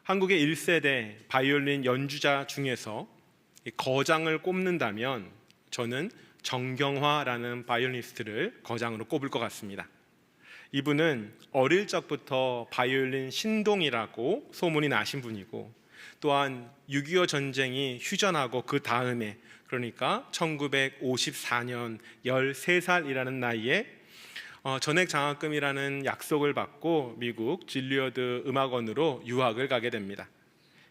한국의 1세대 바이올린 연주자 중에서 거장을 꼽는다면 저는 정경화라는 바이올리니스트를 거장으로 꼽을 것 같습니다. 이분은 어릴 적부터 바이올린 신동이라고 소문이 나신 분이고, 또한 6.25 전쟁이 휴전하고 그 다음에, 그러니까 1954년 13살이라는 나이에 전액 장학금이라는 약속을 받고 미국 질리어드 음악원으로 유학을 가게 됩니다.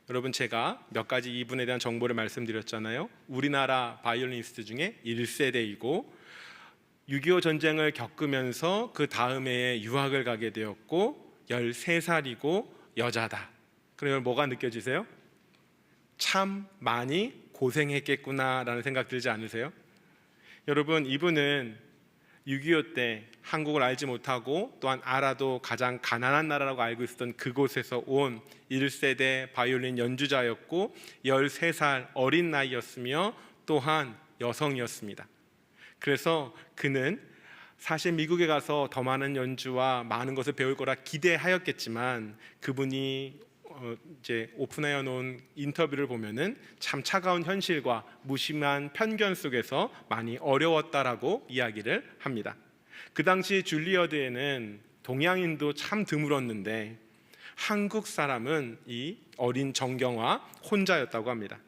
여러분, 제가 몇 가지 이분에 대한 정보를 말씀드렸잖아요. 우리나라 바이올리니스트 중에 1세대이고 6.25 전쟁을 겪으면서 그 다음에 유학을 가게 되었고 13살이고 여자다. 그러면 뭐가 느껴지세요? 참 많이 고생했겠구나라는 생각 들지 않으세요? 여러분, 이분은 6.25 때 한국을 알지 못하고 또한 알아도 가장 가난한 나라라고 알고 있었던 그곳에서 온 1세대 바이올린 연주자였고 13살 어린 나이였으며 또한 여성이었습니다. 그래서 그는 사실 미국에 가서 더 많은 연주와 많은 것을 배울 거라 기대하였겠지만, 그분이 이제 오픈하여 놓은 인터뷰를 보면은 참 차가운 현실과 무심한 편견 속에서 많이 어려웠다라고 이야기를 합니다. 그 당시 줄리어드에는 동양인도 참 드물었는데 한국 사람은 이 어린 정경화 혼자였다고 합니다.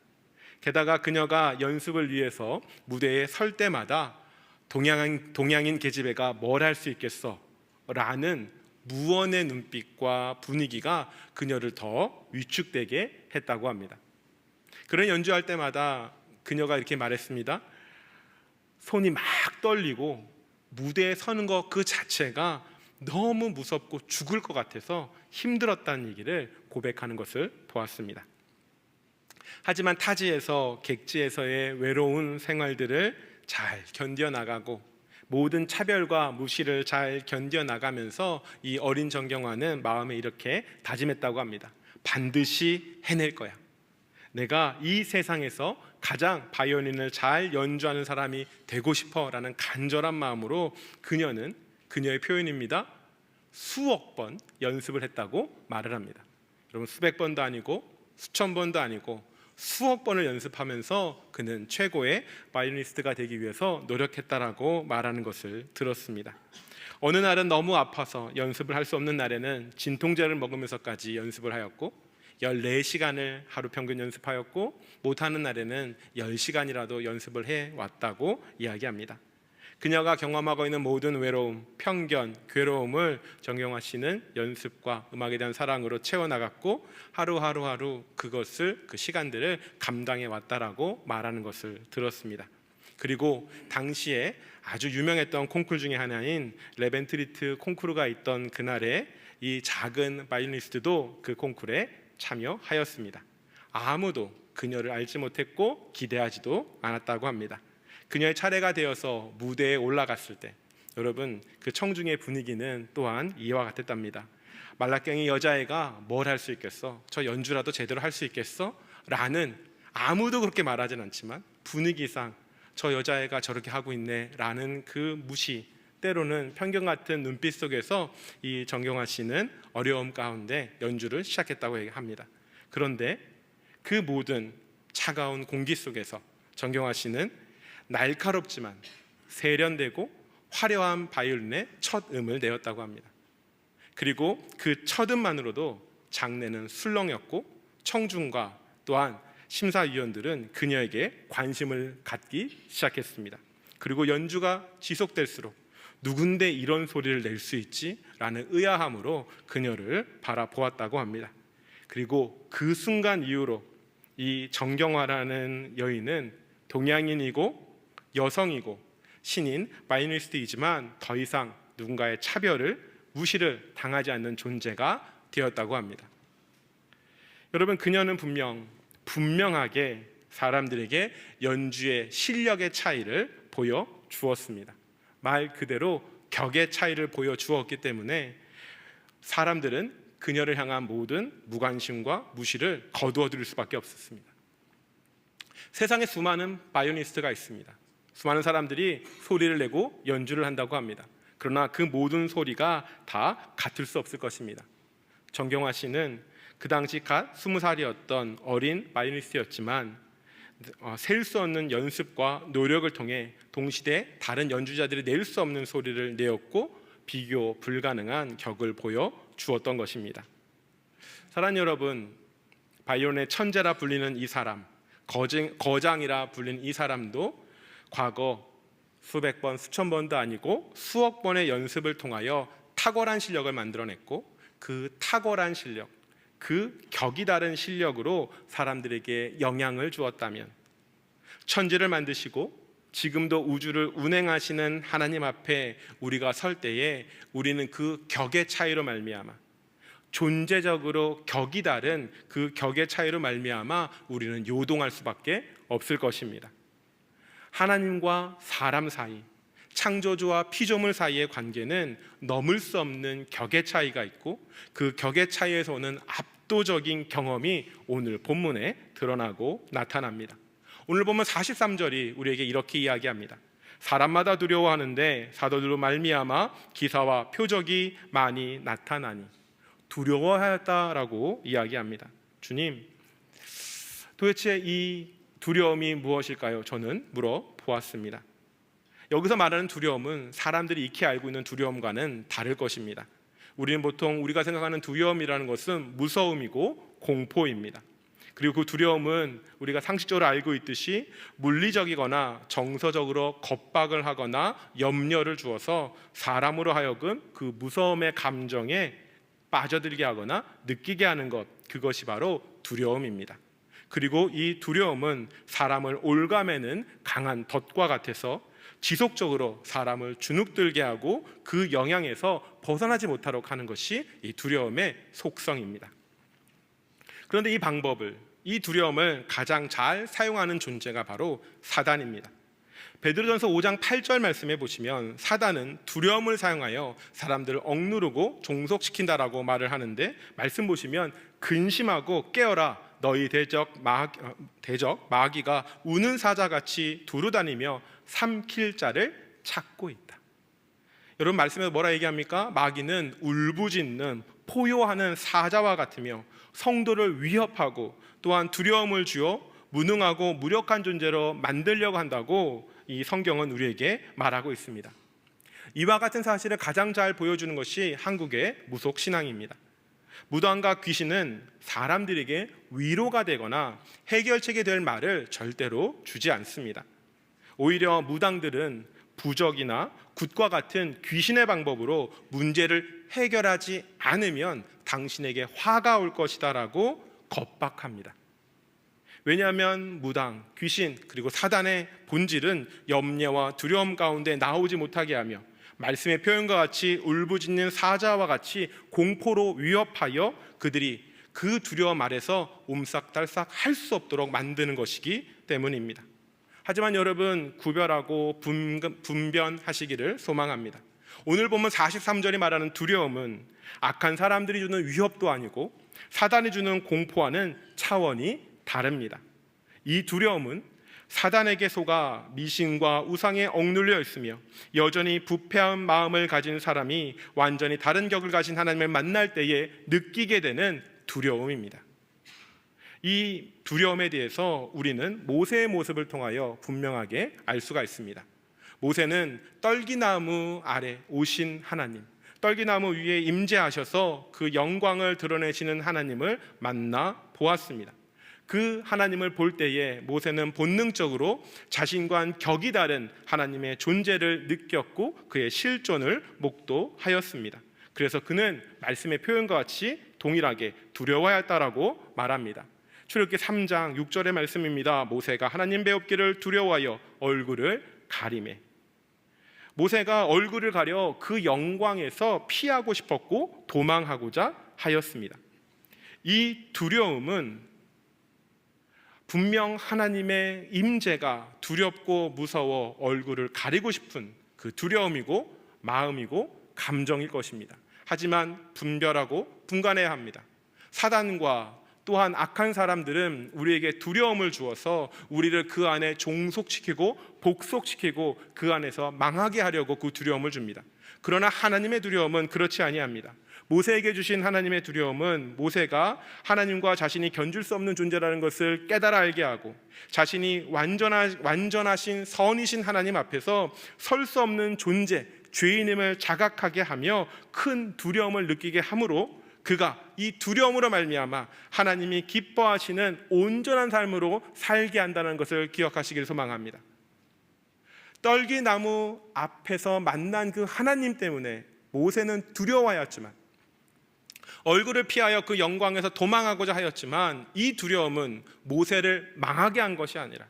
게다가 그녀가 연습을 위해서 무대에 설 때마다 동양인 계집애가 뭘 할 수 있겠어? 라는 무언의 눈빛과 분위기가 그녀를 더 위축되게 했다고 합니다. 그런 연주할 때마다 그녀가 이렇게 말했습니다. 손이 막 떨리고 무대에 서는 것 그 자체가 너무 무섭고 죽을 것 같아서 힘들었다는 얘기를 고백하는 것을 보았습니다. 하지만 타지에서 객지에서의 외로운 생활들을 잘 견뎌나가고 모든 차별과 무시를 잘 견뎌나가면서 이 어린 정경화는 마음에 이렇게 다짐했다고 합니다. 반드시 해낼 거야. 내가 이 세상에서 가장 바이올린을 잘 연주하는 사람이 되고 싶어라는 간절한 마음으로 그녀는, 그녀의 표현입니다, 수억 번 연습을 했다고 말을 합니다. 여러분, 수백 번도 아니고 수천 번도 아니고 수억 번을 연습하면서 그는 최고의 바이올리니스트가 되기 위해서 노력했다라고 말하는 것을 들었습니다. 어느 날은 너무 아파서 연습을 할 수 없는 날에는 진통제를 먹으면서까지 연습을 하였고 14시간을 하루 평균 연습하였고 못하는 날에는 10시간이라도 연습을 해왔다고 이야기합니다. 그녀가 경험하고 있는 모든 외로움, 편견, 괴로움을 정경화 씨는 연습과 음악에 대한 사랑으로 채워나갔고 하루하루 그것을, 그 시간들을 감당해 왔다라고 말하는 것을 들었습니다. 그리고 당시에 아주 유명했던 콩쿠르 중에 하나인 레벤트리트 콩쿠르가 있던 그날에 이 작은 바이올리니스트도 그 콩쿠르에 참여하였습니다. 아무도 그녀를 알지 못했고 기대하지도 않았다고 합니다. 그녀의 차례가 되어서 무대에 올라갔을 때 여러분, 그 청중의 분위기는 또한 이와 같았답니다. 말라깽이 여자애가 뭘 할 수 있겠어? 저 연주라도 제대로 할 수 있겠어? 라는, 아무도 그렇게 말하진 않지만 분위기상 저 여자애가 저렇게 하고 있네 라는 그 무시, 때로는 편견 같은 눈빛 속에서 이 정경화 씨는 어려움 가운데 연주를 시작했다고 합니다. 그런데 그 모든 차가운 공기 속에서 정경화 씨는 날카롭지만 세련되고 화려한 바이올린의 첫 음을 내었다고 합니다. 그리고 그 첫 음만으로도 장내는 술렁였고 청중과 또한 심사위원들은 그녀에게 관심을 갖기 시작했습니다. 그리고 연주가 지속될수록 누군데 이런 소리를 낼 수 있지? 라는 의아함으로 그녀를 바라보았다고 합니다. 그리고 그 순간 이후로 이 정경화라는 여인은 동양인이고 여성이고 신인 바이올리니스트이지만 더 이상 누군가의 차별을, 무시를 당하지 않는 존재가 되었다고 합니다. 여러분, 그녀는 분명하게 사람들에게 연주의 실력의 차이를 보여주었습니다. 말 그대로 격의 차이를 보여주었기 때문에 사람들은 그녀를 향한 모든 무관심과 무시를 거두어들일 수밖에 없었습니다. 세상에 수많은 바이올리니스트가 있습니다. 수많은 사람들이 소리를 내고 연주를 한다고 합니다. 그러나 그 모든 소리가 다 같을 수 없을 것입니다. 정경화 씨는 그 당시 갓 20살이었던 어린 바이올리니스트였지만 셀 수 없는 연습과 노력을 통해 동시대 다른 연주자들이 낼 수 없는 소리를 내었고 비교 불가능한 격을 보여 주었던 것입니다. 사랑하는 여러분, 바이올린의 천재라 불리는 이 사람, 거장이라 불리는 이 사람도 과거 수백 번, 수천 번도 아니고 수억 번의 연습을 통하여 탁월한 실력을 만들어냈고, 그 탁월한 실력, 그 격이 다른 실력으로 사람들에게 영향을 주었다면, 천지를 만드시고 지금도 우주를 운행하시는 하나님 앞에 우리가 설 때에 우리는 그 격의 차이로 말미암아, 존재적으로 격이 다른 그 격의 차이로 말미암아 우리는 요동할 수밖에 없을 것입니다. 하나님과 사람 사이, 창조주와 피조물 사이의 관계는 넘을 수 없는 격의 차이가 있고, 그 격의 차이에서 오는 압도적인 경험이 오늘 본문에 드러나고 나타납니다. 오늘 보면 43절이 우리에게 이렇게 이야기합니다. 사람마다 두려워하는데 사도들로 말미암아 기사와 표적이 많이 나타나니. 두려워하였다라고 이야기합니다. 주님, 도대체 이 두려움이 무엇일까요? 저는 물어보았습니다. 여기서 말하는 두려움은 사람들이 익히 알고 있는 두려움과는 다를 것입니다. 우리는 보통 우리가 생각하는 두려움이라는 것은 무서움이고 공포입니다. 그리고 그 두려움은 우리가 상식적으로 알고 있듯이 물리적이거나 정서적으로 겁박을 하거나 염려를 주어서 사람으로 하여금 그 무서움의 감정에 빠져들게 하거나 느끼게 하는 것, 그것이 바로 두려움입니다. 그리고 이 두려움은 사람을 올가매는 강한 덫과 같아서 지속적으로 사람을 주눅들게 하고 그 영향에서 벗어나지 못하도록 하는 것이 이 두려움의 속성입니다. 그런데 이 두려움을 가장 잘 사용하는 존재가 바로 사단입니다. 베드로전서 5장 8절 말씀해 보시면 사단은 두려움을 사용하여 사람들을 억누르고 종속시킨다라고 말을 하는데, 말씀 보시면 근심하고 깨어라, 너희 대적 마귀가 우는 사자같이 두루다니며 삼킬 자를 찾고 있다. 여러분, 말씀에서 뭐라 얘기합니까? 마귀는 울부짖는 포효하는 사자와 같으며 성도를 위협하고 또한 두려움을 주어 무능하고 무력한 존재로 만들려고 한다고 이 성경은 우리에게 말하고 있습니다. 이와 같은 사실을 가장 잘 보여주는 것이 한국의 무속신앙입니다. 무당과 귀신은 사람들에게 위로가 되거나 해결책이 될 말을 절대로 주지 않습니다. 오히려 무당들은 부적이나 굿과 같은 귀신의 방법으로 문제를 해결하지 않으면 당신에게 화가 올 것이다 라고 겁박합니다. 왜냐하면 무당, 귀신, 그리고 사단의 본질은 염려와 두려움 가운데 나오지 못하게 하며 말씀의 표현과 같이 울부짖는 사자와 같이 공포로 위협하여 그들이 그 두려움 아래서 옴싹달싹 할 수 없도록 만드는 것이기 때문입니다. 하지만 여러분, 구별하고 분별하시기를 소망합니다. 오늘 보면 43절이 말하는 두려움은 악한 사람들이 주는 위협도 아니고 사단이 주는 공포와는 차원이 다릅니다. 이 두려움은 사단에게 속아 미신과 우상에 억눌려 있으며 여전히 부패한 마음을 가진 사람이 완전히 다른 격을 가진 하나님을 만날 때에 느끼게 되는 두려움입니다. 이 두려움에 대해서 우리는 모세의 모습을 통하여 분명하게 알 수가 있습니다. 모세는 떨기나무 아래 오신 하나님, 떨기나무 위에 임재하셔서 그 영광을 드러내시는 하나님을 만나 보았습니다. 그 하나님을 볼 때에 모세는 본능적으로 자신과 격이 다른 하나님의 존재를 느꼈고 그의 실존을 목도하였습니다. 그래서 그는 말씀의 표현과 같이 동일하게 두려워하였다라고 말합니다. 출애굽기 3장 6절의 말씀입니다. 모세가 하나님 배웁기를 두려워하여 얼굴을 가리매. 모세가 얼굴을 가려 그 영광에서 피하고 싶었고 도망하고자 하였습니다. 이 두려움은 분명 하나님의 임재가 두렵고 무서워 얼굴을 가리고 싶은 그 두려움이고 마음이고 감정일 것입니다. 하지만 분별하고 분간해야 합니다. 사단과 또한 악한 사람들은 우리에게 두려움을 주어서 우리를 그 안에 종속시키고 복속시키고 그 안에서 망하게 하려고 그 두려움을 줍니다. 그러나 하나님의 두려움은 그렇지 아니합니다. 모세에게 주신 하나님의 두려움은 모세가 하나님과 자신이 견줄 수 없는 존재라는 것을 깨달아 알게 하고 자신이 완전하신 선이신 하나님 앞에서 설 수 없는 존재, 죄인임을 자각하게 하며 큰 두려움을 느끼게 함으로 그가 이 두려움으로 말미암아 하나님이 기뻐하시는 온전한 삶으로 살게 한다는 것을 기억하시길 소망합니다. 떨기나무 앞에서 만난 그 하나님 때문에 모세는 두려워하였지만, 얼굴을 피하여 그 영광에서 도망하고자 하였지만, 이 두려움은 모세를 망하게 한 것이 아니라,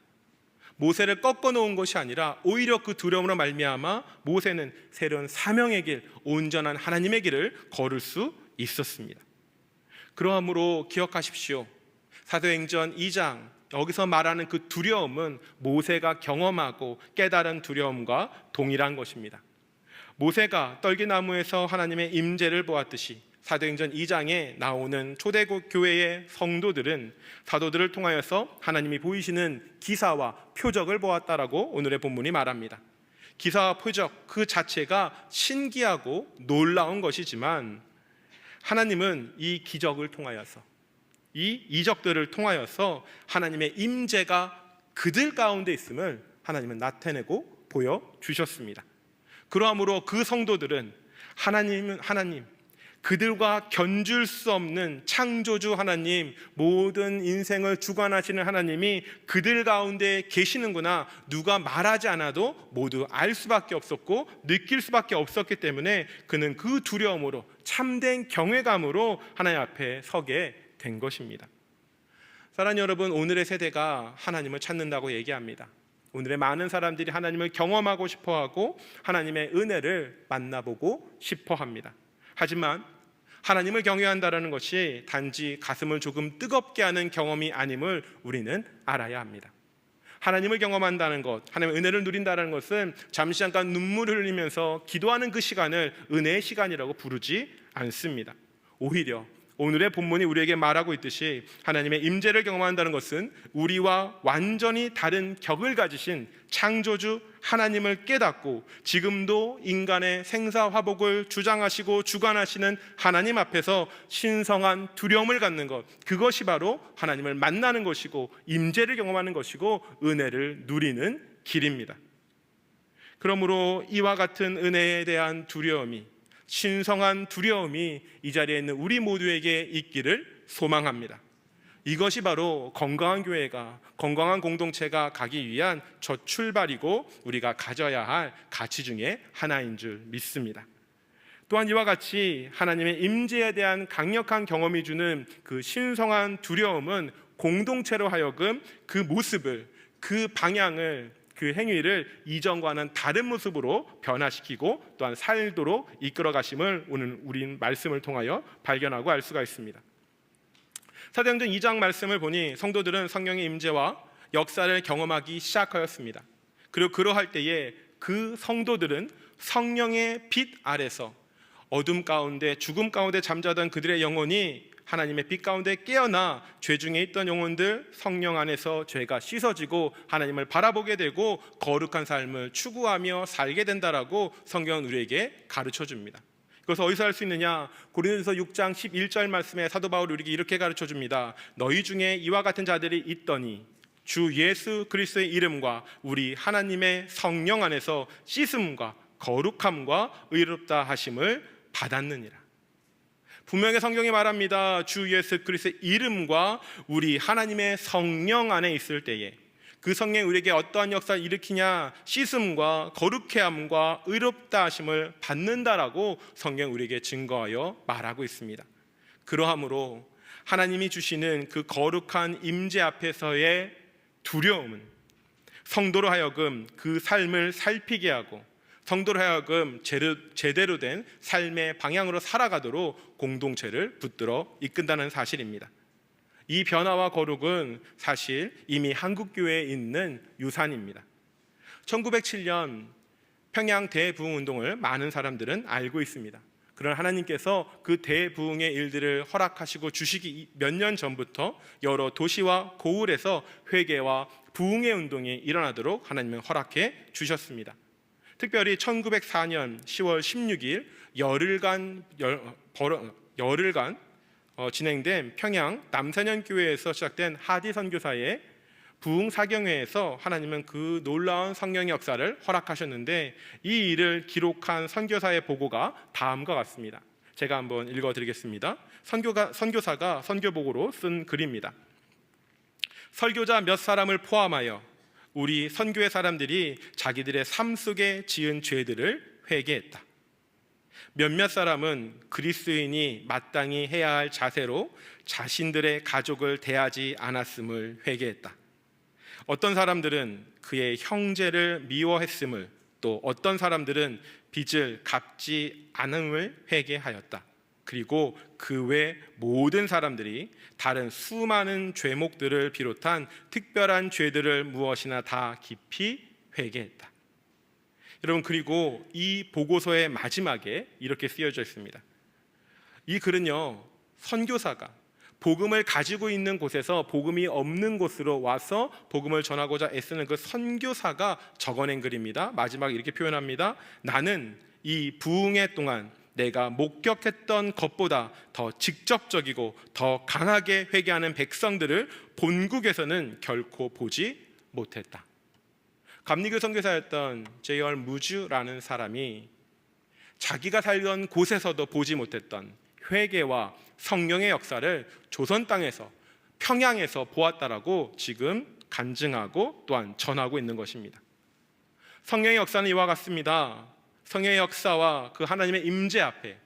모세를 꺾어 놓은 것이 아니라 오히려 그 두려움으로 말미암아 모세는 새로운 사명의 길, 온전한 하나님의 길을 걸을 수 있었습니다. 그러므로 기억하십시오. 사도행전 2장 여기서 말하는 그 두려움은 모세가 경험하고 깨달은 두려움과 동일한 것입니다. 모세가 떨기나무에서 하나님의 임재를 보았듯이 사도행전 2장에 나오는 초대국 교회의 성도들은 사도들을 통하여서 하나님이 보이시는 기사와 표적을 보았다라고 오늘의 본문이 말합니다. 기사와 표적 그 자체가 신기하고 놀라운 것이지만 하나님은 이 기적을 통하여서, 이 이적들을 통하여서 하나님의 임재가 그들 가운데 있음을 하나님은 나타내고 보여주셨습니다. 그러므로 그 성도들은 하나님, 그들과 견줄 수 없는 창조주 하나님, 모든 인생을 주관하시는 하나님이 그들 가운데 계시는구나, 누가 말하지 않아도 모두 알 수밖에 없었고 느낄 수밖에 없었기 때문에 그는 그 두려움으로, 참된 경외감으로 하나님 앞에 서게 된 것입니다. 사랑하는 여러분, 오늘의 세대가 하나님을 찾는다고 얘기합니다. 오늘의 많은 사람들이 하나님을 경험하고 싶어하고 하나님의 은혜를 만나보고 싶어합니다. 하지만 하나님을 경외한다는 것이 단지 가슴을 조금 뜨겁게 하는 경험이 아님을 우리는 알아야 합니다. 하나님을 경험한다는 것, 하나님의 은혜를 누린다는 것은 잠시 잠깐 눈물을 흘리면서 기도하는 그 시간을 은혜의 시간이라고 부르지 않습니다. 오히려 오늘의 본문이 우리에게 말하고 있듯이 하나님의 임재를 경험한다는 것은 우리와 완전히 다른 격을 가지신 창조주 하나님을 깨닫고 지금도 인간의 생사화복을 주장하시고 주관하시는 하나님 앞에서 신성한 두려움을 갖는 것, 그것이 바로 하나님을 만나는 것이고 임재를 경험하는 것이고 은혜를 누리는 길입니다. 그러므로 이와 같은 은혜에 대한 두려움이, 신성한 두려움이 이 자리에 있는 우리 모두에게 있기를 소망합니다. 이것이 바로 건강한 교회가, 건강한 공동체가 가기 위한 첫 출발이고 우리가 가져야 할 가치 중에 하나인 줄 믿습니다. 또한 이와 같이 하나님의 임재에 대한 강력한 경험이 주는 그 신성한 두려움은 공동체로 하여금 그 모습을, 그 방향을, 그 행위를 이전과는 다른 모습으로 변화시키고 또한 살도록 이끌어 가심을 오늘 우린 말씀을 통하여 발견하고 알 수가 있습니다. 사도행전 2장 말씀을 보니 성도들은 성령의 임재와 역사를 경험하기 시작하였습니다. 그리고 그러할 때에 그 성도들은 성령의 빛 아래서 어둠 가운데, 죽음 가운데 잠자던 그들의 영혼이 하나님의 빛 가운데 깨어나 죄 중에 있던 영혼들 성령 안에서 죄가 씻어지고 하나님을 바라보게 되고 거룩한 삶을 추구하며 살게 된다라고 성경은 우리에게 가르쳐 줍니다. 그것을 어디서 할 수 있느냐? 고린도서 6장 11절 말씀에 사도 바울이 우리에게 이렇게 가르쳐 줍니다. 너희 중에 이와 같은 자들이 있더니 주 예수 그리스도의 이름과 우리 하나님의 성령 안에서 씻음과 거룩함과 의롭다 하심을 받았느니라. 분명히 성경이 말합니다. 주 예수 그리스도의 이름과 우리 하나님의 성령 안에 있을 때에 그 성령이 우리에게 어떠한 역사를 일으키냐? 씻음과 거룩해함과 의롭다 하심을 받는다라고 성경이 우리에게 증거하여 말하고 있습니다. 그러함으로 하나님이 주시는 그 거룩한 임재 앞에서의 두려움은 성도로 하여금 그 삶을 살피게 하고 성도로 하여금 제대로 된 삶의 방향으로 살아가도록 공동체를 붙들어 이끈다는 사실입니다. 이 변화와 거룩은 사실 이미 한국교회에 있는 유산입니다. 1907년 평양 대부흥운동을 많은 사람들은 알고 있습니다. 그러나 하나님께서 그 대부흥의 일들을 허락하시고 주시기 몇 년 전부터 여러 도시와 고을에서 회개와 부흥의 운동이 일어나도록 하나님은 허락해 주셨습니다. 특별히 1904년 10월 16일 열흘간 진행된 평양 남사년교회에서 시작된 하디 선교사의 부흥 사경회에서 하나님은 그 놀라운 성령의 역사를 허락하셨는데, 이 일을 기록한 선교사의 보고가 다음과 같습니다. 제가 한번 읽어드리겠습니다. 선교사가 선교보고로 쓴 글입니다. 설교자 몇 사람을 포함하여 우리 선교회 사람들이 자기들의 삶 속에 지은 죄들을 회개했다. 몇몇 사람은 그리스도인이 마땅히 해야 할 자세로 자신들의 가족을 대하지 않았음을 회개했다. 어떤 사람들은 그의 형제를 미워했음을, 또 어떤 사람들은 빚을 갚지 않음을 회개하였다. 그리고 그 외 모든 사람들이 다른 수많은 죄목들을 비롯한 특별한 죄들을 무엇이나 다 깊이 회개했다. 여러분, 그리고 이 보고서의 마지막에 이렇게 쓰여져 있습니다. 이 글은요, 선교사가 복음을 가지고 있는 곳에서 복음이 없는 곳으로 와서 복음을 전하고자 애쓰는 그 선교사가 적어낸 글입니다. 마지막에 이렇게 표현합니다. 나는 이 부흥회 동안 내가 목격했던 것보다 더 직접적이고 더 강하게 회개하는 백성들을 본국에서는 결코 보지 못했다. 감리교 선교사였던 제이얼 무즈라는 사람이 자기가 살던 곳에서도 보지 못했던 회개와 성령의 역사를 조선 땅에서, 평양에서 보았다라고 지금 간증하고 또한 전하고 있는 것입니다. 성령의 역사는 이와 같습니다. 성령의 역사와 그 하나님의 임재 앞에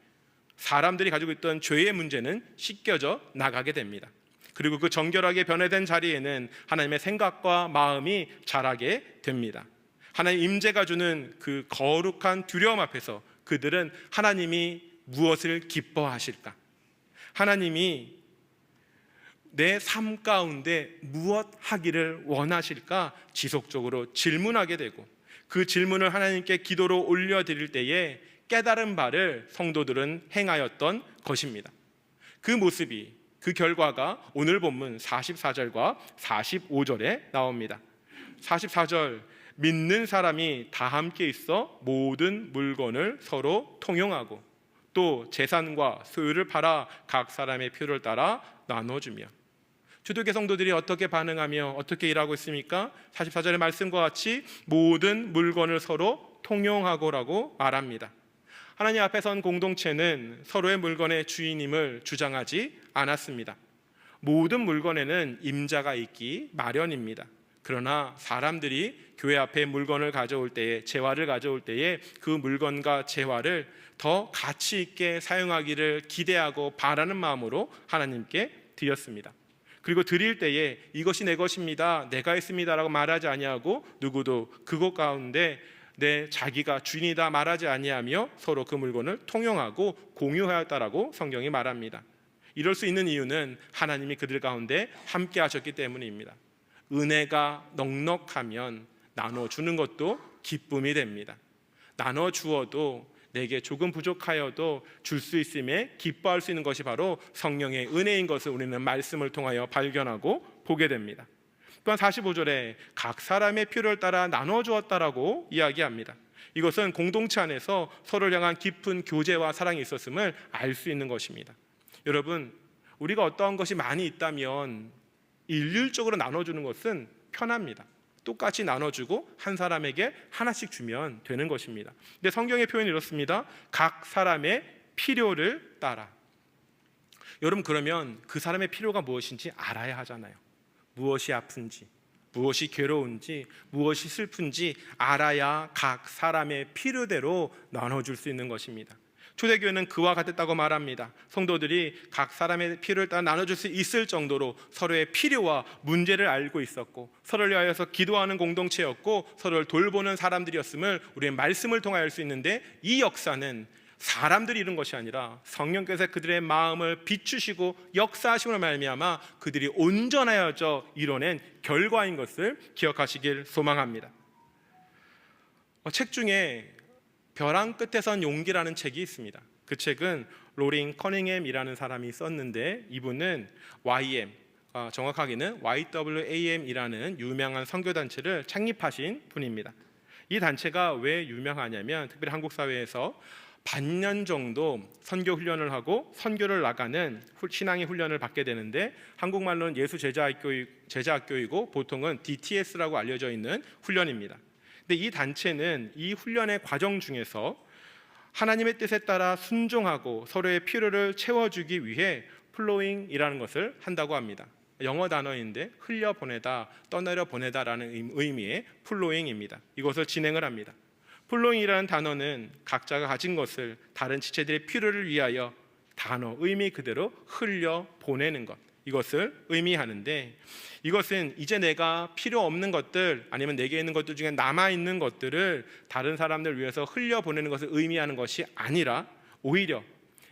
사람들이 가지고 있던 죄의 문제는 씻겨져 나가게 됩니다. 그리고 그 정결하게 변화된 자리에는 하나님의 생각과 마음이 자라게 됩니다. 하나님 임재가 주는 그 거룩한 두려움 앞에서 그들은 하나님이 무엇을 기뻐하실까? 하나님이 내 삶 가운데 무엇 하기를 원하실까? 지속적으로 질문하게 되고, 그 질문을 하나님께 기도로 올려드릴 때에 깨달은 바를 성도들은 행하였던 것입니다. 그 모습이, 그 결과가 오늘 본문 44절과 45절에 나옵니다. 44절, 믿는 사람이 다 함께 있어 모든 물건을 서로 통용하고 또 재산과 소유를 팔아 각 사람의 필요를 따라 나눠주며. 초대교회 성도들이 어떻게 반응하며 어떻게 일하고 있습니까? 44절의 말씀과 같이 모든 물건을 서로 통용하고라고 말합니다. 하나님 앞에 선 공동체는 서로의 물건의 주인임을 주장하지 않았습니다. 모든 물건에는 임자가 있기 마련입니다. 그러나 사람들이 교회 앞에 물건을 가져올 때에, 재화를 가져올 때에 그 물건과 재화를 더 가치 있게 사용하기를 기대하고 바라는 마음으로 하나님께 드렸습니다. 그리고 드릴 때에 이것이 내 것입니다, 내가 했습니다라고 말하지 아니하고, 누구도 그것 가운데 내 자기가 주인이다 말하지 아니하며 서로 그 물건을 통용하고 공유하였다라고 성경이 말합니다. 이럴 수 있는 이유는 하나님이 그들 가운데 함께 하셨기 때문입니다. 은혜가 넉넉하면 나눠주는 것도 기쁨이 됩니다. 나눠주어도 내게 조금 부족하여도 줄 수 있음에 기뻐할 수 있는 것이 바로 성령의 은혜인 것을 우리는 말씀을 통하여 발견하고 보게 됩니다. 또한 45절에 각 사람의 필요를 따라 나눠주었다라고 이야기합니다. 이것은 공동체 안에서 서로를 향한 깊은 교제와 사랑이 있었음을 알 수 있는 것입니다. 여러분, 우리가 어떠한 것이 많이 있다면 일률적으로 나눠주는 것은 편합니다. 똑같이 나눠주고 한 사람에게 하나씩 주면 되는 것입니다. 근데 성경의 표현이 이렇습니다. 각 사람의 필요를 따라. 여러분, 그러면 그 사람의 필요가 무엇인지 알아야 하잖아요. 무엇이 아픈지, 무엇이 괴로운지, 무엇이 슬픈지 알아야 각 사람의 필요대로 나눠줄 수 있는 것입니다. 초대교회는 그와 같았다고 말합니다. 성도들이 각 사람의 필요를 따라 나눠줄 수 있을 정도로 서로의 필요와 문제를 알고 있었고, 서로를 위하여서 기도하는 공동체였고, 서로를 돌보는 사람들이었음을 우리의 말씀을 통하여 알 수 있는데, 이 역사는 사람들이 이룬 것이 아니라 성령께서 그들의 마음을 비추시고 역사하심으로 말미암아 그들이 온전하여져 이뤄낸 결과인 것을 기억하시길 소망합니다. 책 중에 벼랑 끝에선 용기라는 책이 있습니다. 그 책은 로링 커닝햄이라는 사람이 썼는데, 이분은 YM, 정확하게는 YWAM이라는 유명한 선교단체를 창립하신 분입니다. 이 단체가 왜 유명하냐면 특별히 한국 사회에서 반년 정도 선교 훈련을 하고 선교를 나가는 신앙의 훈련을 받게 되는데 한국말로는 예수 제자학교이고 보통은 DTS라고 알려져 있는 훈련입니다. 근데 이 단체는 이 훈련의 과정 중에서 하나님의 뜻에 따라 순종하고 서로의 필요를 채워주기 위해 플로잉이라는 것을 한다고 합니다. 영어 단어인데 흘려보내다, 떠내려 보내다라는 의미의 플로잉입니다. 이것을 진행을 합니다. 플로잉이라는 단어는 각자가 가진 것을 다른 지체들의 필요를 위하여 단어, 의미 그대로 흘려보내는 것, 이것을 의미하는데, 이것은 이제 내가 필요 없는 것들 아니면 내게 있는 것들 중에 남아있는 것들을 다른 사람들 위해서 흘려보내는 것을 의미하는 것이 아니라 오히려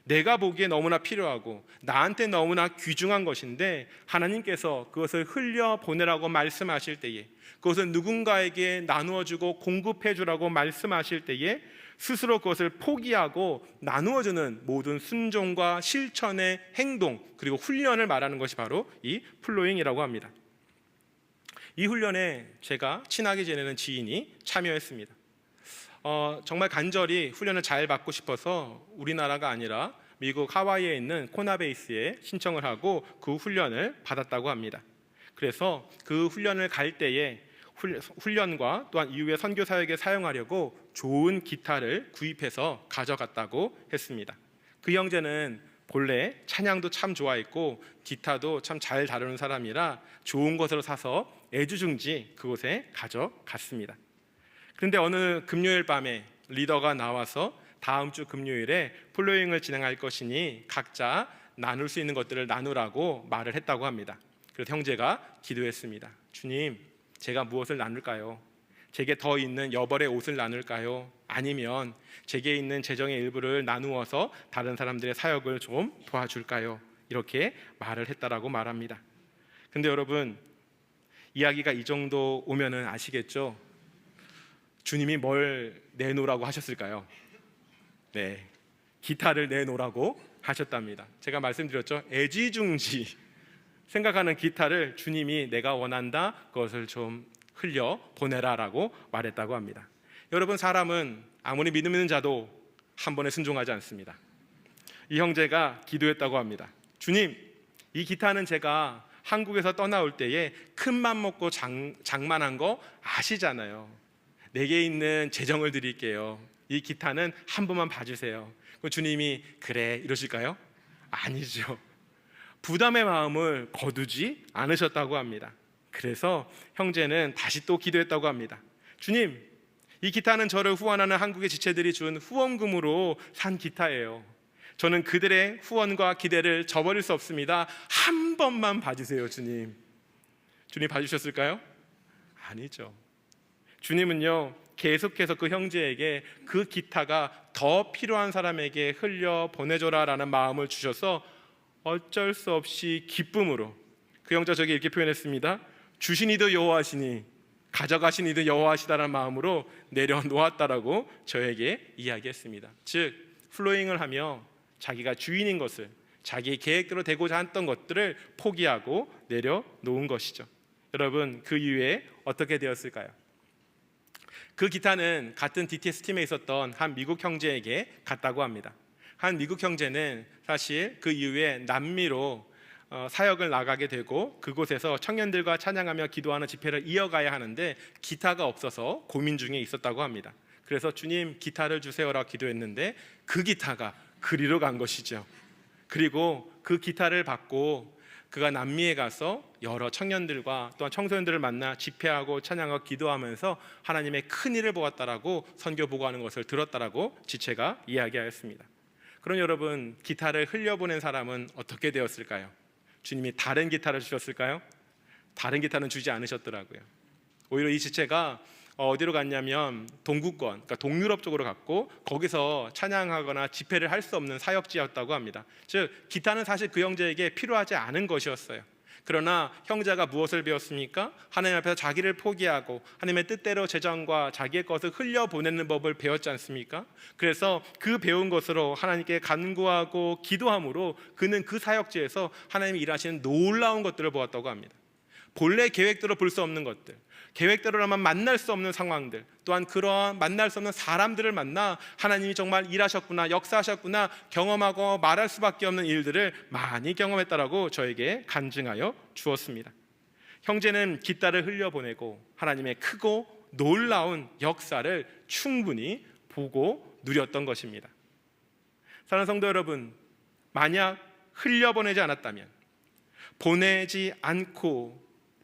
내가 보기에 너무나 필요하고 나한테 너무나 귀중한 것인데 하나님께서 그것을 흘려보내라고 말씀하실 때에, 그것을 누군가에게 나누어주고 공급해주라고 말씀하실 때에 스스로 그것을 포기하고 나누어주는 모든 순종과 실천의 행동, 그리고 훈련을 말하는 것이 바로 이 플로잉이라고 합니다. 이 훈련에 제가 친하게 지내는 지인이 참여했습니다. 정말 간절히 훈련을 잘 받고 싶어서 우리나라가 아니라 미국 하와이에 있는 코나베이스에 신청을 하고 그 훈련을 받았다고 합니다. 그래서 그 훈련을 갈 때에 훈련과 또한 이후에 선교 사역에 사용하려고 좋은 기타를 구입해서 가져갔다고 했습니다. 그 형제는 본래 찬양도 참 좋아했고 기타도 참 잘 다루는 사람이라 좋은 것으로 사서 애지중지 그곳에 가져갔습니다. 그런데 어느 금요일 밤에 리더가 나와서 다음 주 금요일에 플로잉을 진행할 것이니 각자 나눌 수 있는 것들을 나누라고 말을 했다고 합니다. 그래서 형제가 기도했습니다. 주님, 제가 무엇을 나눌까요? 제게 더 있는 여벌의 옷을 나눌까요? 아니면 제게 있는 재정의 일부를 나누어서 다른 사람들의 사역을 좀 도와줄까요? 이렇게 말을 했다라고 말합니다. 근데 여러분, 이야기가 이 정도 오면은 아시겠죠? 주님이 뭘 내놓으라고 하셨을까요? 네, 기타를 내놓으라고 하셨답니다. 제가 말씀드렸죠? 애지중지 생각하는 기타를 주님이 내가 원한다, 그것을 좀 흘려 보내라라고 말했다고 합니다. 여러분, 사람은 아무리 믿음 있는 자도 한 번에 순종하지 않습니다. 이 형제가 기도했다고 합니다. 주님, 이 기타는 제가 한국에서 떠나올 때에 큰 맘 먹고 장만한 거 아시잖아요. 내게 있는 재정을 드릴게요. 이 기타는 한 번만 봐주세요. 주님이 그래 이러실까요? 아니죠. 부담의 마음을 거두지 않으셨다고 합니다. 그래서 형제는 다시 또 기도했다고 합니다. 주님, 이 기타는 저를 후원하는 한국의 지체들이 준 후원금으로 산 기타예요. 저는 그들의 후원과 기대를 저버릴 수 없습니다. 한 번만 봐주세요, 주님. 주님 봐주셨을까요? 아니죠. 주님은요, 계속해서 그 형제에게 그 기타가 더 필요한 사람에게 흘려 보내줘라라는 마음을 주셔서 어쩔 수 없이 기쁨으로, 그 형제 저기 이렇게 표현했습니다. 주신 이도 여호와시니 가져가신 이도 여호와시다라는 마음으로 내려놓았다라고 저에게 이야기했습니다. 즉 플로잉을 하며 자기가 주인인 것을, 자기의 계획대로 되고자 했던 것들을 포기하고 내려놓은 것이죠. 여러분, 그 이후에 어떻게 되었을까요? 그 기타는 같은 DTS 팀에 있었던 한 미국 형제에게 갔다고 합니다. 한 미국 형제는 사실 그 이후에 남미로 사역을 나가게 되고 그곳에서 청년들과 찬양하며 기도하는 집회를 이어가야 하는데 기타가 없어서 고민 중에 있었다고 합니다. 그래서 주님 기타를 주세요라고 기도했는데 그 기타가 그리로 간 것이죠. 그리고 그 기타를 받고 그가 남미에 가서 여러 청년들과 또한 청소년들을 만나 집회하고 찬양하고 기도하면서 하나님의 큰 일을 보았다라고 선교 보고하는 것을 들었다라고 지체가 이야기하였습니다. 그럼 여러분, 기타를 흘려보낸 사람은 어떻게 되었을까요? 주님이 다른 기타를 주셨을까요? 다른 기타는 주지 않으셨더라고요. 오히려 이 지체가 어디로 갔냐면 동구권, 그러니까 동유럽 쪽으로 갔고 거기서 찬양하거나 집회를 할 수 없는 사역지였다고 합니다. 즉 기타는 사실 그 형제에게 필요하지 않은 것이었어요. 그러나 형제가 무엇을 배웠습니까? 하나님 앞에서 자기를 포기하고 하나님의 뜻대로 재정과 자기의 것을 흘려보내는 법을 배웠지 않습니까? 그래서 그 배운 것으로 하나님께 간구하고 기도함으로 그는 그 사역지에서 하나님이 일하시는 놀라운 것들을 보았다고 합니다. 본래 계획대로 볼 수 없는 것들, 계획대로라면 만날 수 없는 상황들, 또한 그러한 만날 수 없는 사람들을 만나 하나님이 정말 일하셨구나, 역사하셨구나 경험하고 말할 수밖에 없는 일들을 많이 경험했다라고 저에게 간증하여 주었습니다. 형제는 깃달을 흘려보내고 하나님의 크고 놀라운 역사를 충분히 보고 누렸던 것입니다. 사랑하는 성도 여러분, 만약 흘려보내지 않았다면, 보내지 않고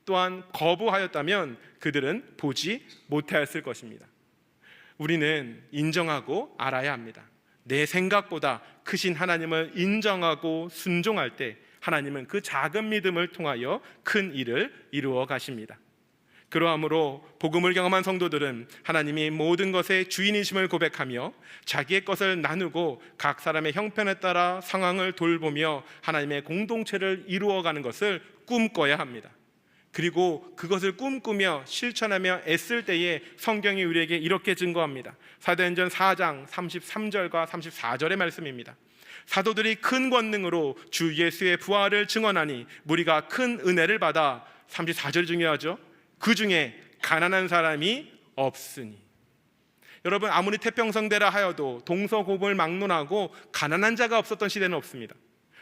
또한 거부하였다면 그들은 보지 못하였을 것입니다. 우리는 인정하고 알아야 합니다. 내 생각보다 크신 하나님을 인정하고 순종할 때 하나님은 그 작은 믿음을 통하여 큰 일을 이루어 가십니다. 그러함으로 복음을 경험한 성도들은 하나님이 모든 것의 주인이심을 고백하며 자기의 것을 나누고 각 사람의 형편에 따라 상황을 돌보며 하나님의 공동체를 이루어가는 것을 꿈꿔야 합니다. 그리고 그것을 꿈꾸며 실천하며 애쓸 때에 성경이 우리에게 이렇게 증거합니다. 사도행전 4장 33절과 34절의 말씀입니다. 사도들이 큰 권능으로 주 예수의 부활을 증언하니 무리가 큰 은혜를 받아, 34절 중요하죠. 그 중에 가난한 사람이 없으니. 여러분, 아무리 태평성대라 하여도 동서고금을 막론하고 가난한 자가 없었던 시대는 없습니다.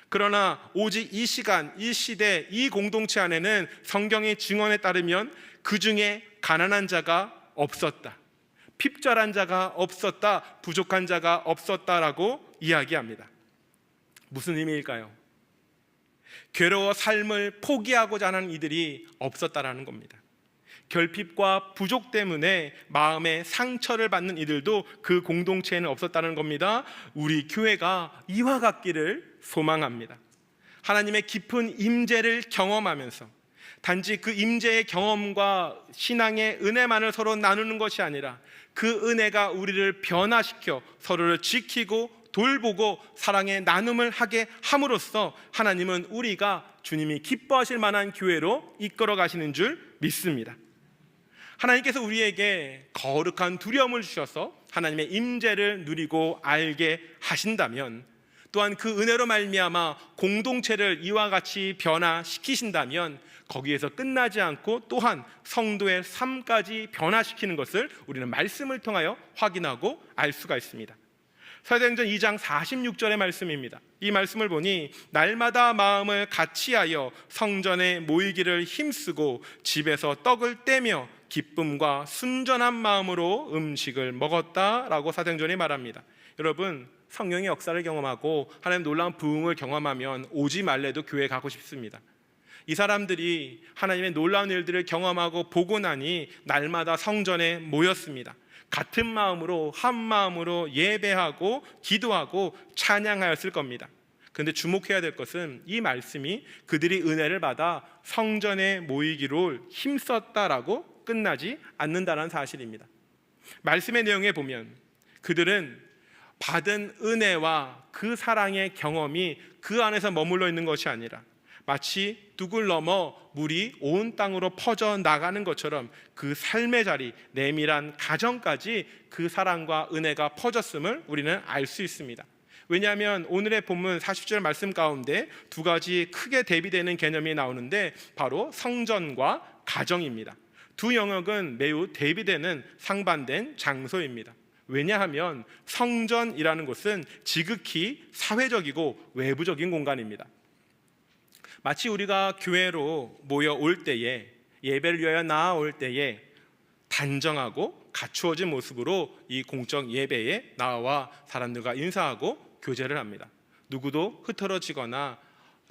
그러나 오직 이 시간, 이 시대, 이 공동체 안에는 성경의 증언에 따르면 그 중에 가난한 자가 없었다, 핍절한 자가 없었다, 부족한 자가 없었다라고 이야기합니다. 무슨 의미일까요? 괴로워 삶을 포기하고자 하는 이들이 없었다라는 겁니다. 결핍과 부족 때문에 마음의 상처를 받는 이들도 그 공동체에는 없었다는 겁니다. 우리 교회가 이와 같기를 소망합니다. 하나님의 깊은 임재를 경험하면서 단지 그 임재의 경험과 신앙의 은혜만을 서로 나누는 것이 아니라 그 은혜가 우리를 변화시켜 서로를 지키고 돌보고 사랑의 나눔을 하게 함으로써 하나님은 우리가 주님이 기뻐하실 만한 교회로 이끌어 가시는 줄 믿습니다. 하나님께서 우리에게 거룩한 두려움을 주셔서 하나님의 임재를 누리고 알게 하신다면, 또한 그 은혜로 말미암아 공동체를 이와 같이 변화시키신다면 거기에서 끝나지 않고 또한 성도의 삶까지 변화시키는 것을 우리는 말씀을 통하여 확인하고 알 수가 있습니다. 사도행전 2장 46절의 말씀입니다. 이 말씀을 보니 날마다 마음을 같이하여 성전에 모이기를 힘쓰고 집에서 떡을 떼며 기쁨과 순전한 마음으로 음식을 먹었다라고 사도행전이 말합니다. 여러분, 성령의 역사를 경험하고 하나님 놀라운 부흥을 경험하면 오지 말래도 교회 가고 싶습니다. 이 사람들이 하나님의 놀라운 일들을 경험하고 보고 나니 날마다 성전에 모였습니다. 같은 마음으로 한 마음으로 예배하고 기도하고 찬양하였을 겁니다. 그런데 주목해야 될 것은 이 말씀이 그들이 은혜를 받아 성전에 모이기로 힘썼다라고 끝나지 않는다는 사실입니다. 말씀의 내용에 보면 그들은 받은 은혜와 그 사랑의 경험이 그 안에서 머물러 있는 것이 아니라 마치 둑을 넘어 물이 온 땅으로 퍼져 나가는 것처럼 그 삶의 자리, 내밀한 가정까지 그 사랑과 은혜가 퍼졌음을 우리는 알 수 있습니다. 왜냐하면 오늘의 본문 40절 말씀 가운데 두 가지 크게 대비되는 개념이 나오는데 바로 성전과 가정입니다. 두 영역은 매우 대비되는 상반된 장소입니다. 왜냐하면 성전이라는 곳은 지극히 사회적이고 외부적인 공간입니다. 마치 우리가 교회로 모여올 때에, 예배를 위하여 나아올 때에 단정하고 갖추어진 모습으로 이 공적 예배에 나와 사람들과 인사하고 교제를 합니다. 누구도 흐트러지거나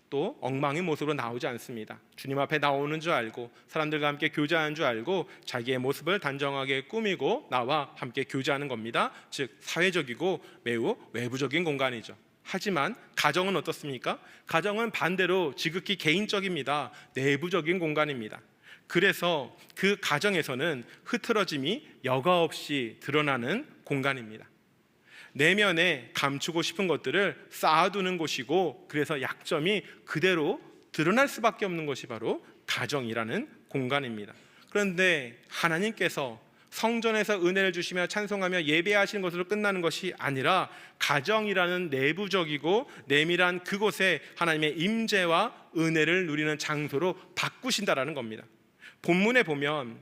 또 엉망인 모습으로 나오지 않습니다. 주님 앞에 나오는 줄 알고 사람들과 함께 교제하는 줄 알고 자기의 모습을 단정하게 꾸미고 나와 함께 교제하는 겁니다. 즉 사회적이고 매우 외부적인 공간이죠. 하지만 가정은 어떻습니까? 가정은 반대로 지극히 개인적입니다. 내부적인 공간입니다. 그래서 그 가정에서는 흐트러짐이 여과 없이 드러나는 공간입니다. 내면에 감추고 싶은 것들을 쌓아두는 곳이고, 그래서 약점이 그대로 드러날 수밖에 없는 것이 바로 가정이라는 공간입니다. 그런데 하나님께서 성전에서 은혜를 주시며 찬송하며 예배하시는 것으로 끝나는 것이 아니라 가정이라는 내부적이고 내밀한 그곳에 하나님의 임재와 은혜를 누리는 장소로 바꾸신다라는 겁니다. 본문에 보면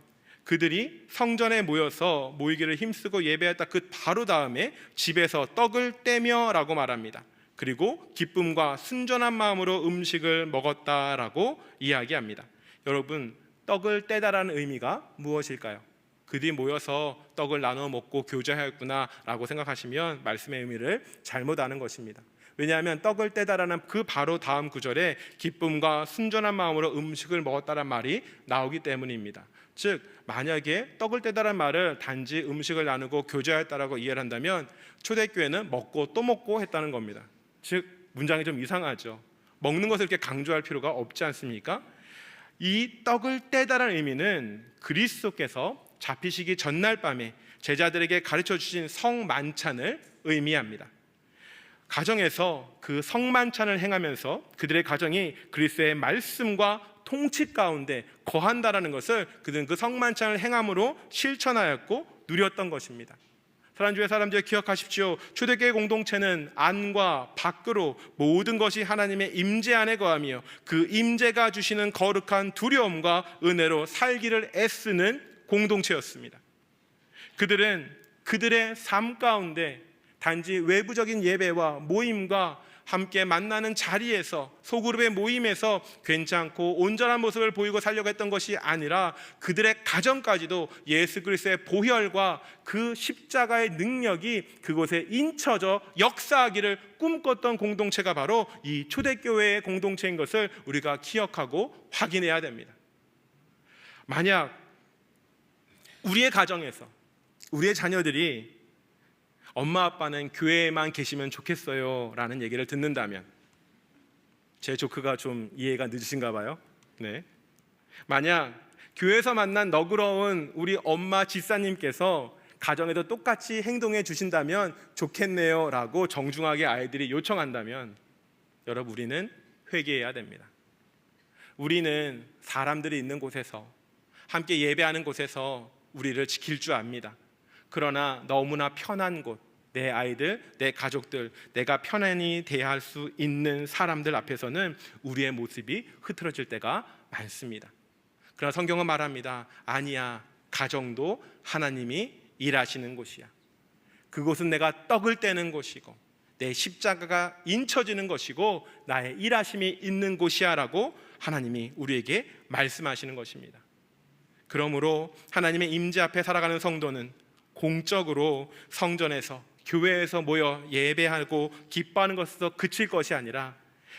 그들이 성전에 모여서 모이기를 힘쓰고 예배했다 그 바로 다음에 집에서 떡을 떼며 라고 말합니다. 그리고 기쁨과 순전한 마음으로 음식을 먹었다라고 이야기합니다. 여러분, 떡을 떼다라는 의미가 무엇일까요? 그들이 모여서 떡을 나눠 먹고 교제하였구나 라고 생각하시면 말씀의 의미를 잘못 아는 것입니다. 왜냐하면 떡을 떼다라는 그 바로 다음 구절에 기쁨과 순전한 마음으로 음식을 먹었다는 말이 나오기 때문입니다. 즉 만약에 떡을 떼다라는 말을 단지 음식을 나누고 교제하였다라고 이해를 한다면 초대교회는 먹고 또 먹고 했다는 겁니다. 즉 문장이 좀 이상하죠. 먹는 것을 이렇게 강조할 필요가 없지 않습니까? 이 떡을 떼다라는 의미는 그리스도께서 잡히시기 전날 밤에 제자들에게 가르쳐 주신 성만찬을 의미합니다. 가정에서 그 성만찬을 행하면서 그들의 가정이 그리스도의 말씀과 통치 가운데 거한다라는 것을 그들은 그 성만찬을 행함으로 실천하였고 누렸던 것입니다. 사랑주의 사람들 기억하십시오. 초대교회 공동체는 안과 밖으로 모든 것이 하나님의 임재 안에 거하며 그 임재가 주시는 거룩한 두려움과 은혜로 살기를 애쓰는 공동체였습니다. 그들은 그들의 삶 가운데 단지 외부적인 예배와 모임과 함께 만나는 자리에서 소그룹의 모임에서 괜찮고 온전한 모습을 보이고 살려고 했던 것이 아니라 그들의 가정까지도 예수 그리스도의 보혈과 그 십자가의 능력이 그곳에 인쳐져 역사하기를 꿈꿨던 공동체가 바로 이 초대교회의 공동체인 것을 우리가 기억하고 확인해야 됩니다. 만약 우리의 가정에서 우리의 자녀들이 엄마 아빠는 교회에만 계시면 좋겠어요 라는 얘기를 듣는다면, 제 조크가 좀 이해가 늦으신가 봐요. 네. 만약 교회에서 만난 너그러운 우리 엄마 집사님께서 가정에도 똑같이 행동해 주신다면 좋겠네요 라고 정중하게 아이들이 요청한다면 여러분, 우리는 회개해야 됩니다. 우리는 사람들이 있는 곳에서 함께 예배하는 곳에서 우리를 지킬 줄 압니다. 그러나 너무나 편한 곳, 내 아이들, 내 가족들, 내가 편안히 대할 수 있는 사람들 앞에서는 우리의 모습이 흐트러질 때가 많습니다. 그러나 성경은 말합니다. 아니야, 가정도 하나님이 일하시는 곳이야. 그곳은 내가 떡을 떼는 곳이고 내 십자가가 인쳐지는 것이고 나의 일하심이 있는 곳이야 라고 하나님이 우리에게 말씀하시는 것입니다. 그러므로 하나님의 임재 앞에 살아가는 성도는 공적으로 성전에서 교회에서 모여 예배하고 기뻐하는 것에서 그칠 것이 아니라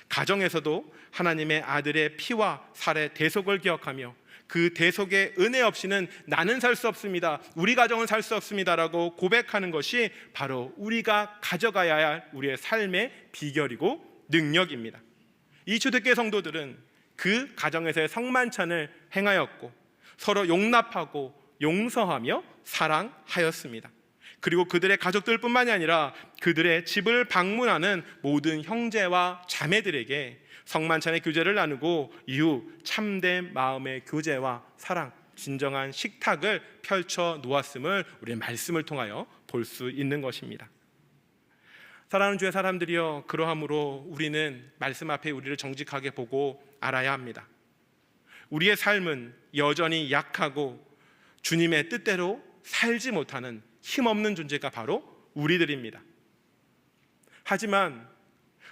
가정에서도 하나님의 아들의 피와 살의 대속을 기억하며 그 대속의 은혜 없이는 나는 살 수 없습니다, 우리 가정은 살 수 없습니다라고 고백하는 것이 바로 우리가 가져가야 할 우리의 삶의 비결이고 능력입니다. 이 초대교회 성도들은 그 가정에서의 성만찬을 행하였고 서로 용납하고 용서하며 사랑하였습니다. 그리고 그들의 가족들뿐만이 아니라 그들의 집을 방문하는 모든 형제와 자매들에게 성만찬의 교제를 나누고 이후 참된 마음의 교제와 사랑, 진정한 식탁을 펼쳐 놓았음을 우리의 말씀을 통하여 볼 수 있는 것입니다. 사랑하는 주의 사람들이여, 그러함으로 우리는 말씀 앞에 우리를 정직하게 보고 알아야 합니다. 우리의 삶은 여전히 약하고 주님의 뜻대로 살지 못하는 힘없는 존재가 바로 우리들입니다. 하지만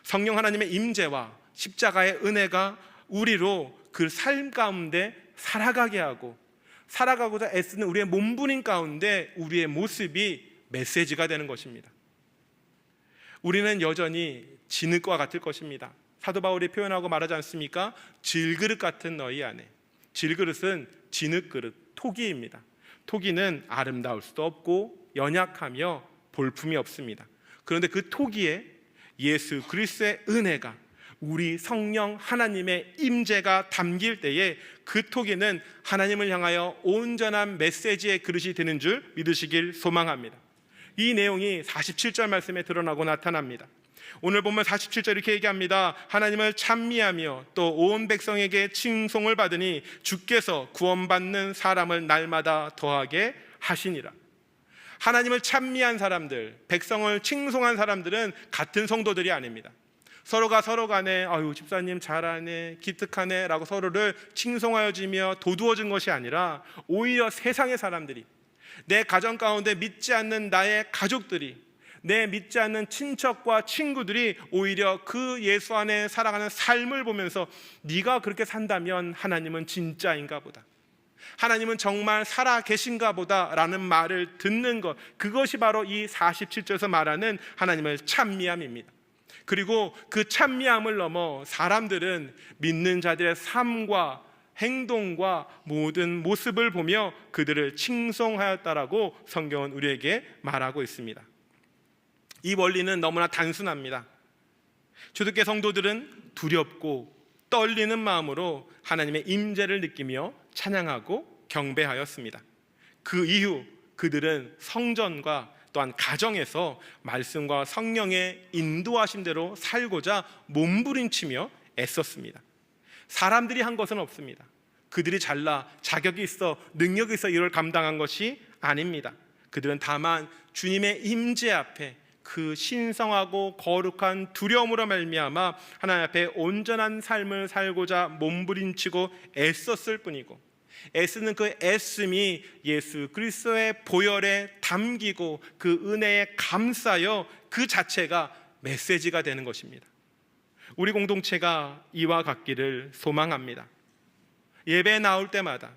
성령 하나님의 임재와 십자가의 은혜가 우리로 그 삶 가운데 살아가게 하고 살아가고자 애쓰는 우리의 몸부림 가운데 우리의 모습이 메시지가 되는 것입니다. 우리는 여전히 진흙과 같을 것입니다. 사도 바울이 표현하고 말하지 않습니까? 질그릇 같은 너희 안에. 질그릇은 진흙그릇, 토기입니다. 토기는 아름다울 수도 없고 연약하며 볼품이 없습니다. 그런데 그 토기에 예수 그리스도의 은혜가, 우리 성령 하나님의 임재가 담길 때에 그 토기는 하나님을 향하여 온전한 메시지의 그릇이 되는 줄 믿으시길 소망합니다. 이 내용이 47절 말씀에 드러나고 나타납니다. 오늘 보면 47절 이렇게 얘기합니다. 하나님을 찬미하며 또 온 백성에게 칭송을 받으니 주께서 구원받는 사람을 날마다 더하게 하시니라. 하나님을 찬미한 사람들, 백성을 칭송한 사람들은 같은 성도들이 아닙니다. 서로가 서로 간에 아유 집사님 잘하네, 기특하네 라고 서로를 칭송하여주며 도두어준 것이 아니라 오히려 세상의 사람들이, 내 가정 가운데 믿지 않는 나의 가족들이, 내 믿지 않는 친척과 친구들이 오히려 그 예수 안에 살아가는 삶을 보면서 네가 그렇게 산다면 하나님은 진짜인가 보다, 하나님은 정말 살아 계신가 보다 라는 말을 듣는 것, 그것이 바로 이 47절에서 말하는 하나님을 찬미함입니다. 그리고 그 찬미함을 넘어 사람들은 믿는 자들의 삶과 행동과 모든 모습을 보며 그들을 칭송하였다라고 성경은 우리에게 말하고 있습니다. 이 원리는 너무나 단순합니다. 초대교회 성도들은 두렵고 떨리는 마음으로 하나님의 임재를 느끼며 찬양하고 경배하였습니다. 그 이후 그들은 성전과 또한 가정에서 말씀과 성령의 인도하심대로 살고자 몸부림치며 애썼습니다. 사람들이 한 것은 없습니다. 그들이 잘나 자격이 있어 능력이 있어 이를 감당한 것이 아닙니다. 그들은 다만 주님의 임재 앞에 그 신성하고 거룩한 두려움으로 말미암아 하나님 앞에 온전한 삶을 살고자 몸부림치고 애썼을 뿐이고, 애쓰는 그 애씀이 예수 그리스도의 보혈에 담기고 그 은혜에 감싸여 그 자체가 메시지가 되는 것입니다. 우리 공동체가 이와 같기를 소망합니다. 예배에 나올 때마다,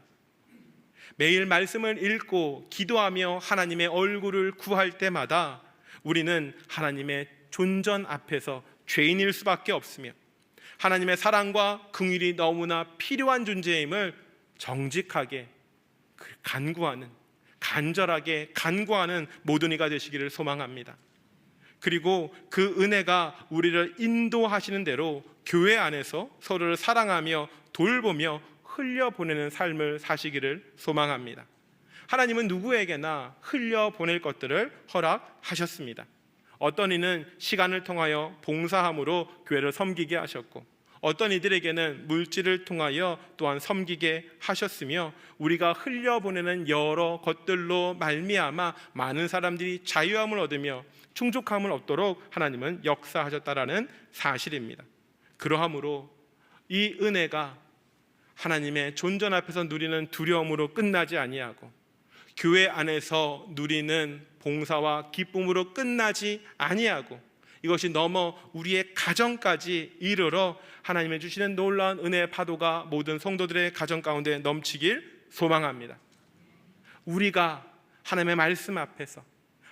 매일 말씀을 읽고 기도하며 하나님의 얼굴을 구할 때마다 우리는 하나님의 존전 앞에서 죄인일 수밖에 없으며 하나님의 사랑과 긍휼이 너무나 필요한 존재임을 정직하게 간구하는, 간절하게 간구하는 모든 이가 되시기를 소망합니다. 그리고 그 은혜가 우리를 인도하시는 대로 교회 안에서 서로를 사랑하며 돌보며 흘려보내는 삶을 사시기를 소망합니다. 하나님은 누구에게나 흘려보낼 것들을 허락하셨습니다. 어떤 이는 시간을 통하여 봉사함으로 교회를 섬기게 하셨고, 어떤 이들에게는 물질을 통하여 또한 섬기게 하셨으며, 우리가 흘려보내는 여러 것들로 말미암아 많은 사람들이 자유함을 얻으며 충족함을 얻도록 하나님은 역사하셨다라는 사실입니다. 그러함으로 이 은혜가 하나님의 존전 앞에서 누리는 두려움으로 끝나지 아니하고 교회 안에서 누리는 봉사와 기쁨으로 끝나지 아니하고 이것이 넘어 우리의 가정까지 이르러 하나님의 주시는 놀라운 은혜의 파도가 모든 성도들의 가정 가운데 넘치길 소망합니다. 우리가 하나님의 말씀 앞에서,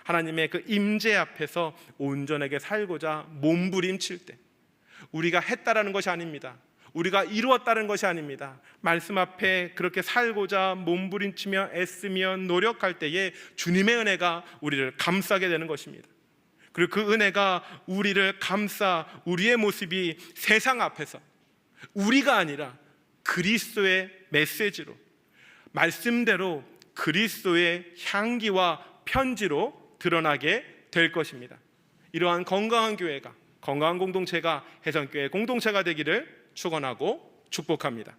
하나님의 그 임재 앞에서 온전하게 살고자 몸부림칠 때, 우리가 했다라는 것이 아닙니다. 우리가 이루었다는 것이 아닙니다. 말씀 앞에 그렇게 살고자 몸부림치며 애쓰며 노력할 때에 주님의 은혜가 우리를 감싸게 되는 것입니다. 그리고 그 은혜가 우리를 감싸 우리의 모습이 세상 앞에서 우리가 아니라 그리스도의 메시지로, 말씀대로 그리스도의 향기와 편지로 드러나게 될 것입니다. 이러한 건강한 교회가, 건강한 공동체가 해성교회 공동체가 되기를 축원하고 축복합니다.